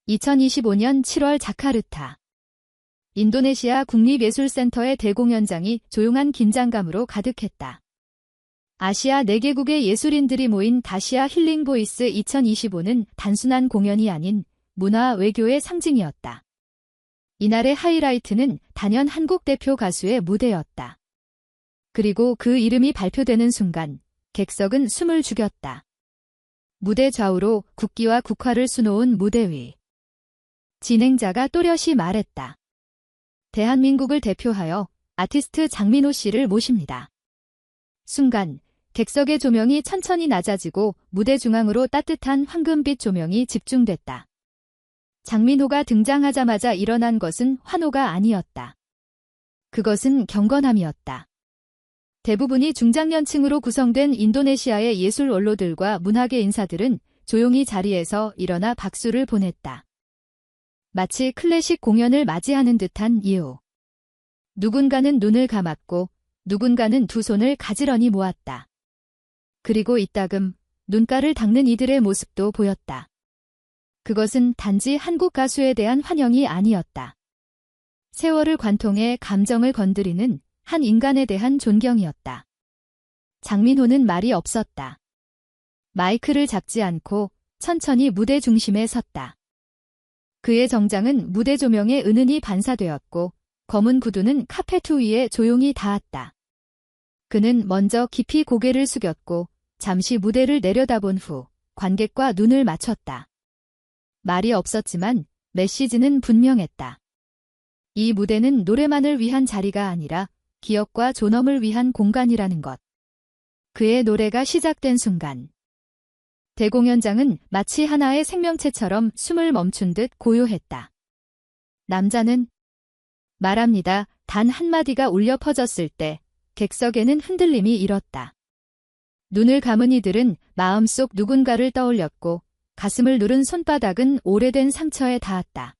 2025년 7월 자카르타. 인도네시아 국립예술센터의 대공연장이 조용한 긴장감으로 가득했다. 아시아 4개국의 예술인들이 모인 다시아 힐링 보이스 2025는 단순한 공연이 아닌 문화 외교의 상징이었다. 이날의 하이라이트는 단연 한국 대표 가수의 무대였다. 그리고 그 이름이 발표되는 순간 객석은 숨을 죽였다. 무대 좌우로 국기와 국화를 수놓은 무대 위. 진행자가 또렷이 말했다. 대한민국을 대표하여 아티스트 장민호 씨를 모십니다. 순간 객석의 조명이 천천히 낮아지고 무대 중앙으로 따뜻한 황금빛 조명이 집중됐다. 장민호가 등장하자마자 일어난 것은 환호가 아니었다. 그것은 경건함이었다. 대부분이 중장년층으로 구성된 인도네시아의 예술 원로들과 문학의 인사들은 조용히 자리에서 일어나 박수를 보냈다. 마치 클래식 공연을 맞이하는 듯한 이유. 누군가는 눈을 감았고 누군가는 두 손을 가지런히 모았다. 그리고 이따금 눈가를 닦는 이들의 모습도 보였다. 그것은 단지 한국 가수에 대한 환영이 아니었다. 세월을 관통해 감정을 건드리는 한 인간에 대한 존경이었다. 장민호는 말이 없었다. 마이크를 잡지 않고 천천히 무대 중심에 섰다. 그의 정장은 무대 조명에 은은히 반사되었고 검은 구두는 카페트 위에 조용히 닿았다. 그는 먼저 깊이 고개를 숙였고 잠시 무대를 내려다본 후 관객과 눈을 맞췄다. 말이 없었지만 메시지는 분명했다. 이 무대는 노래만을 위한 자리가 아니라 기억과 존엄을 위한 공간이라는 것. 그의 노래가 시작된 순간 대공연장은 마치 하나의 생명체처럼 숨을 멈춘 듯 고요했다. 남자는 말합니다. 단 한마디가 울려 퍼졌을 때 객석에는 흔들림이 일었다. 눈을 감은 이들은 마음속 누군가를 떠올렸고 가슴을 누른 손바닥은 오래된 상처에 닿았다.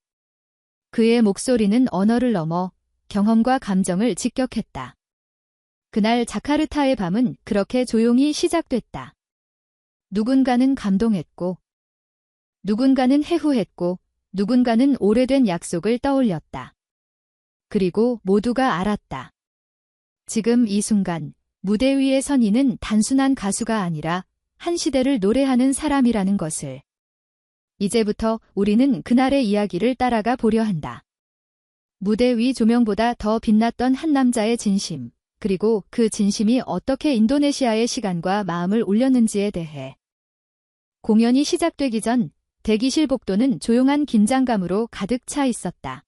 그의 목소리는 언어를 넘어 경험과 감정을 직격했다. 그날 자카르타의 밤은 그렇게 조용히 시작됐다. 누군가는 감동했고, 누군가는 해후했고, 누군가는 오래된 약속을 떠올렸다. 그리고 모두가 알았다. 지금 이 순간 무대 위에 선 이는 단순한 가수가 아니라 한 시대를 노래하는 사람이라는 것을. 이제부터 우리는 그날의 이야기를 따라가 보려 한다. 무대 위 조명보다 더 빛났던 한 남자의 진심, 그리고 그 진심이 어떻게 인도네시아의 시간과 마음을 울렸는지에 대해. 공연이 시작되기 전 대기실 복도는 조용한 긴장감으로 가득 차 있었다.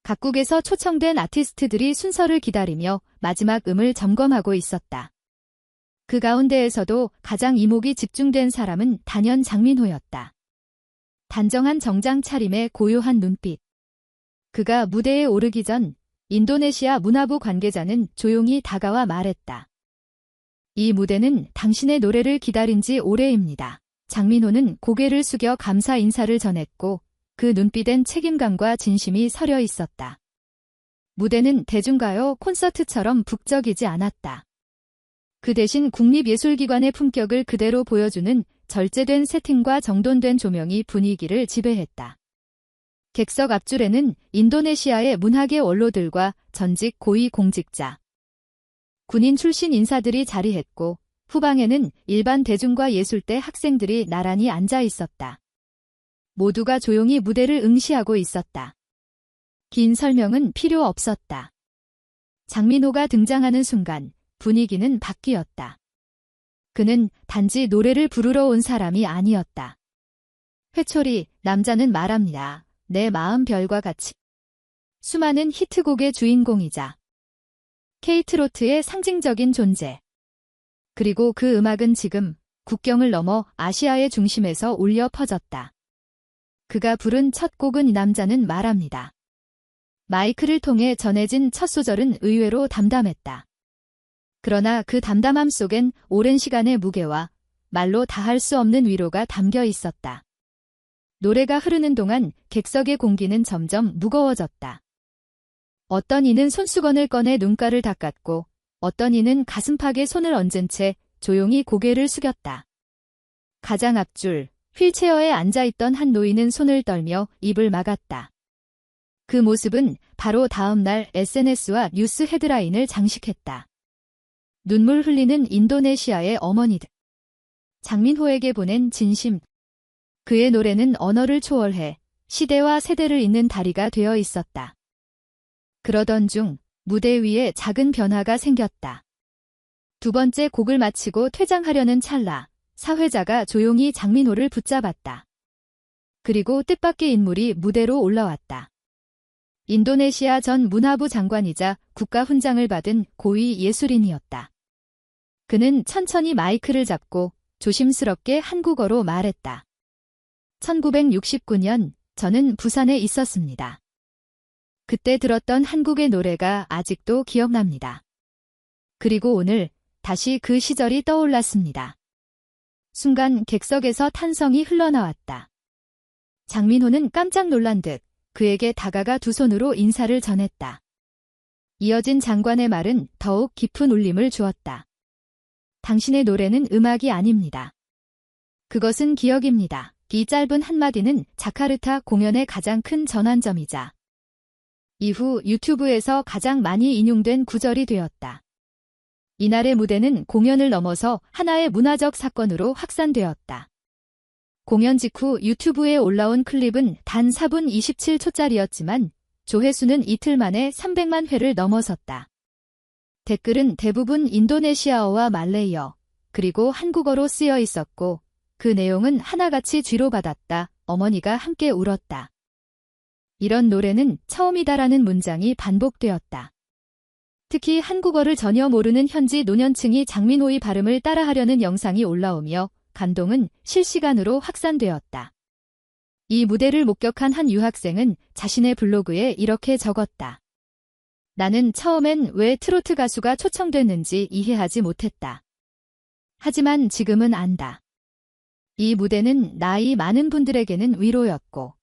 각국에서 초청된 아티스트들이 순서를 기다리며 마지막 음을 점검하고 있었다. 그 가운데에서도 가장 이목이 집중된 사람은 단연 장민호였다. 단정한 정장 차림에 고요한 눈빛. 그가 무대에 오르기 전 인도네시아 문화부 관계자는 조용히 다가와 말했다. 이 무대는 당신의 노래를 기다린 지 오래입니다. 장민호는 고개를 숙여 감사 인사를 전했고 그 눈빛엔 책임감과 진심이 서려 있었다. 무대는 대중가요 콘서트처럼 북적이지 않았다. 그 대신 국립예술기관의 품격을 그대로 보여주는 절제된 세팅과 정돈된 조명이 분위기를 지배했다. 객석 앞줄에는 인도네시아의 문학의 원로들과 전직 고위 공직자, 군인 출신 인사들이 자리했고 후방에는 일반 대중과 예술대 학생들이 나란히 앉아 있었다. 모두가 조용히 무대를 응시하고 있었다. 긴 설명은 필요 없었다. 장민호가 등장하는 순간 분위기는 바뀌었다. 그는 단지 노래를 부르러 온 사람이 아니었다. 회초리, 남자는 말합니다. 내 마음 별과 같이. 수많은 히트곡의 주인공이자 케이트로트의 상징적인 존재. 그리고 그 음악은 지금 국경을 넘어 아시아의 중심에서 울려 퍼졌다. 그가 부른 첫 곡은 이 남자는 말합니다. 마이크를 통해 전해진 첫 소절은 의외로 담담했다. 그러나 그 담담함 속엔 오랜 시간의 무게와 말로 다할 수 없는 위로가 담겨 있었다. 노래가 흐르는 동안 객석의 공기는 점점 무거워졌다. 어떤 이는 손수건을 꺼내 눈가를 닦았고 어떤 이는 가슴팍에 손을 얹은 채 조용히 고개를 숙였다. 가장 앞줄, 휠체어에 앉아있던 한 노인은 손을 떨며 입을 막았다. 그 모습은 바로 다음 날 SNS와 뉴스 헤드라인을 장식했다. 눈물 흘리는 인도네시아의 어머니들. 장민호에게 보낸 진심. 그의 노래는 언어를 초월해 시대와 세대를 잇는 다리가 되어 있었다. 그러던 중 무대 위에 작은 변화가 생겼다. 두 번째 곡을 마치고 퇴장하려는 찰나 사회자가 조용히 장민호를 붙잡았다. 그리고 뜻밖의 인물이 무대로 올라왔다. 인도네시아 전 문화부 장관이자 국가훈장을 받은 고위 예술인이었다. 그는 천천히 마이크를 잡고 조심스럽게 한국어로 말했다. 1969년 저는 부산에 있었습니다. 그때 들었던 한국의 노래가 아직도 기억납니다. 그리고 오늘 다시 그 시절이 떠올랐습니다. 순간 객석에서 탄성이 흘러나왔다. 장민호는 깜짝 놀란 듯 그에게 다가가 두 손으로 인사를 전했다. 이어진 장관의 말은 더욱 깊은 울림을 주었다. 당신의 노래는 음악이 아닙니다. 그것은 기억입니다. 이 짧은 한마디는 자카르타 공연의 가장 큰 전환점이자 이후 유튜브에서 가장 많이 인용된 구절이 되었다. 이날의 무대는 공연을 넘어서 하나의 문화적 사건으로 확산되었다. 공연 직후 유튜브에 올라온 클립은 단 4분 27초짜리였지만 조회수는 이틀 만에 300만 회를 넘어섰다. 댓글은 대부분 인도네시아어와 말레이어, 그리고 한국어로 쓰여 있었고 그 내용은 하나같이 쥐로받았다. 어머니가 함께 울었다. 이런 노래는 처음이다라는 문장이 반복되었다. 특히 한국어를 전혀 모르는 현지 노년층이 장민호의 발음을 따라하려는 영상이 올라오며 감동은 실시간으로 확산되었다. 이 무대를 목격한 한 유학생은 자신의 블로그에 이렇게 적었다. 나는 처음엔 왜 트로트 가수가 초청됐는지 이해하지 못했다. 하지만 지금은 안다. 이 무대는 나이 많은 분들에게는 위로였고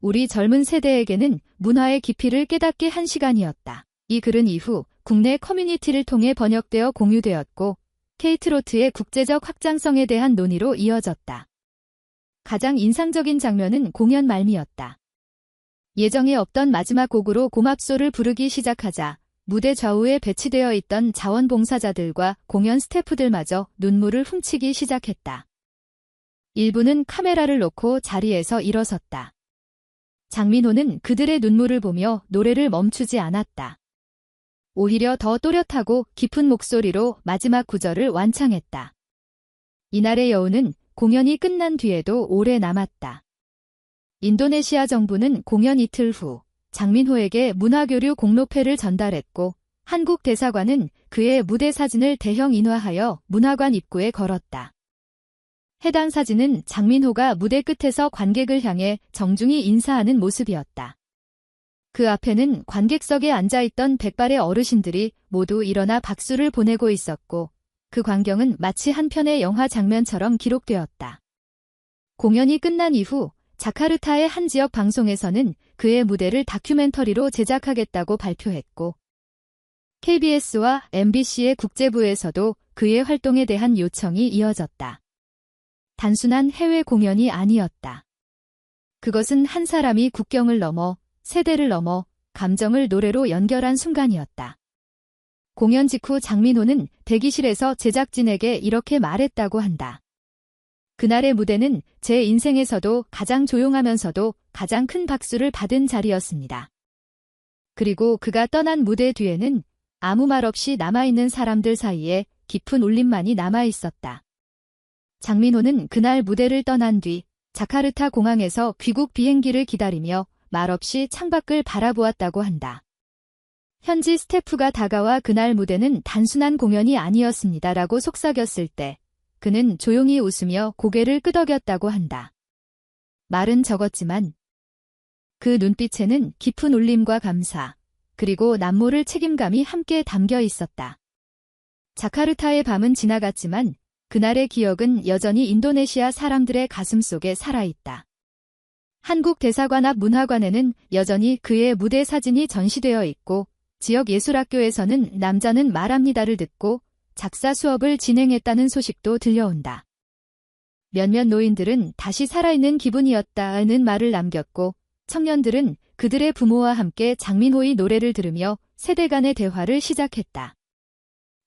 우리 젊은 세대에게는 문화의 깊이를 깨닫게 한 시간이었다. 이 글은 이후 국내 커뮤니티를 통해 번역되어 공유되었고 K-트로트의 국제적 확장성에 대한 논의로 이어졌다. 가장 인상적인 장면은 공연 말미였다. 예정에 없던 마지막 곡으로 고맙소를 부르기 시작하자 무대 좌우에 배치되어 있던 자원봉사자들과 공연 스태프들마저 눈물을 훔치기 시작했다. 일부는 카메라를 놓고 자리에서 일어섰다. 장민호는 그들의 눈물을 보며 노래를 멈추지 않았다. 오히려 더 또렷하고 깊은 목소리로 마지막 구절을 완창했다. 이날의 여운은 공연이 끝난 뒤에도 오래 남았다. 인도네시아 정부는 공연 이틀 후 장민호에게 문화교류 공로패를 전달했고 한국 대사관은 그의 무대 사진을 대형 인화하여 문화관 입구에 걸었다. 해당 사진은 장민호가 무대 끝에서 관객을 향해 정중히 인사하는 모습이었다. 그 앞에는 관객석에 앉아있던 백발의 어르신들이 모두 일어나 박수를 보내고 있었고 그 광경은 마치 한 편의 영화 장면처럼 기록되었다. 공연이 끝난 이후 자카르타의 한 지역 방송에서는 그의 무대를 다큐멘터리로 제작하겠다고 발표했고 KBS와 MBC의 국제부에서도 그의 활동에 대한 요청이 이어졌다. 단순한 해외 공연이 아니었다. 그것은 한 사람이 국경을 넘어 세대를 넘어 감정을 노래로 연결한 순간이었다. 공연 직후 장민호는 대기실에서 제작진에게 이렇게 말했다고 한다. 그날의 무대는 제 인생에서도 가장 조용하면서도 가장 큰 박수를 받은 자리였습니다. 그리고 그가 떠난 무대 뒤에는 아무 말 없이 남아있는 사람들 사이에 깊은 울림만이 남아있었다. 장민호는 그날 무대를 떠난 뒤 자카르타 공항에서 귀국 비행기를 기다리며 말없이 창밖을 바라보았다고 한다. 현지 스태프가 다가와 그날 무대는 단순한 공연이 아니었습니다라고 속삭였을 때 그는 조용히 웃으며 고개를 끄덕였다고 한다. 말은 적었지만 그 눈빛에는 깊은 울림과 감사, 그리고 남모를 책임감이 함께 담겨 있었다. 자카르타의 밤은 지나갔지만 그날의 기억은 여전히 인도네시아 사람들의 가슴 속에 살아있다. 한국 대사관 앞 문화관에는 여전히 그의 무대 사진이 전시되어 있고 지역 예술학교에서는 남자는 말합니다를 듣고 작사 수업을 진행했다는 소식도 들려온다. 몇몇 노인들은 다시 살아있는 기분이었다는 말을 남겼고 청년들은 그들의 부모와 함께 장민호의 노래를 들으며 세대 간의 대화를 시작했다.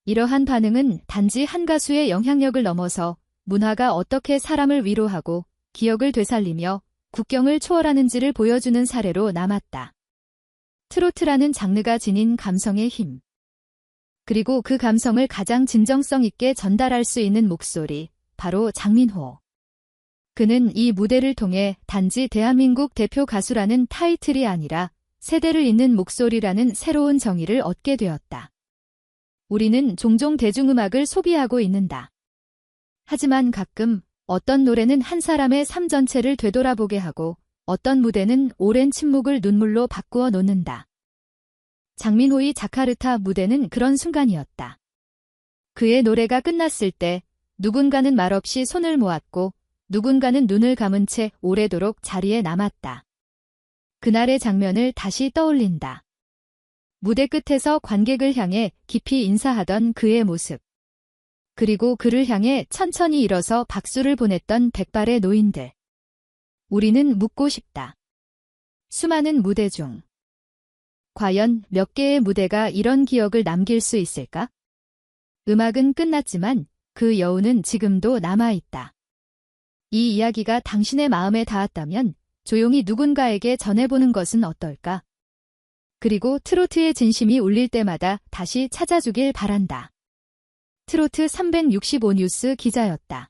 이러한 반응은 단지 한 가수의 영향력을 넘어서 문화가 어떻게 사람을 위로하고 기억을 되살리며 국경을 초월하는지를 보여주는 사례로 남았다. 트로트라는 장르가 지닌 감성의 힘. 그리고 그 감성을 가장 진정성 있게 전달할 수 있는 목소리, 바로 장민호. 그는 이 무대를 통해 단지 대한민국 대표 가수라는 타이틀이 아니라 세대를 잇는 목소리라는 새로운 정의를 얻게 되었다. 우리는 종종 대중음악을 소비하고 있는다. 하지만 가끔 어떤 노래는 한 사람의 삶 전체를 되돌아보게 하고 어떤 무대는 오랜 침묵을 눈물로 바꾸어 놓는다. 장민호의 자카르타 무대는 그런 순간이었다. 그의 노래가 끝났을 때 누군가는 말없이 손을 모았고 누군가는 눈을 감은 채 오래도록 자리에 남았다. 그날의 장면을 다시 떠올린다. 무대 끝에서 관객을 향해 깊이 인사하던 그의 모습. 그리고 그를 향해 천천히 일어서 박수를 보냈던 백발의 노인들. 우리는 묻고 싶다. 수많은 무대 중 과연 몇 개의 무대가 이런 기억을 남길 수 있을까? 음악은 끝났지만 그 여운은 지금도 남아있다. 이 이야기가 당신의 마음에 닿았다면 조용히 누군가에게 전해보는 것은 어떨까? 그리고 트로트의 진심이 울릴 때마다 다시 찾아주길 바란다. 트로트 365 뉴스 기자였다.